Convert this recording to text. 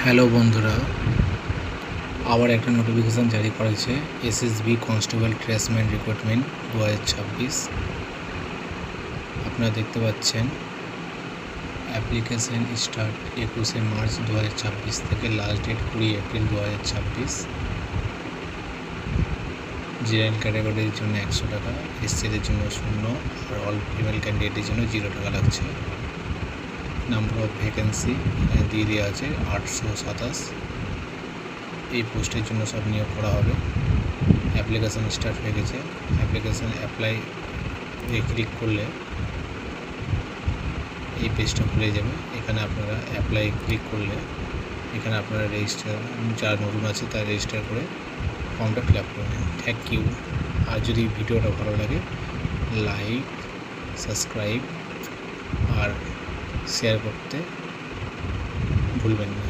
Hello বন্ধুরা, আবার একটা নোটিফিকেশান জারি করেছে এসএসবি কনস্টেবল ক্রেসমেন্ট রিক্রুটমেন্ট 2026। আপনারা দেখতে পাচ্ছেন অ্যাপ্লিকেশন স্টার্ট 21শে মার্চ 2026 থেকে লাস্ট ডেট 20 এপ্রিল 2026। জেনারেল ক্যাটাগরির জন্য 100 টাকা, এসসিদের জন্য 0 আর অল ফিমেল ক্যান্ডিডেটের জন্য 0 টাকা লাগছে। নাম্বার অফ ভ্যাকেন্সি এখানে দিয়ে দেওয়া আছে 827। এই পোস্টের জন্য সব নিয়োগ করা হবে। অ্যাপ্লিকেশান স্টার্ট হয়ে গেছে। অ্যাপ্লিকেশান অ্যাপ্লাই ক্লিক করলে এই পেজটা খুলে যাবে। এখানে আপনারা অ্যাপ্লাই ক্লিক করলে এখানে আপনারা রেজিস্টার, যারা নতুন আছে তারা রেজিস্টার করে ফর্মটা ফিল আপ করবেন। Thank you. আর যদি ভিডিওটা ভালো লাগে লাইক, সাবস্ক্রাইব আর শেয়ার করতে ভুলবেন না।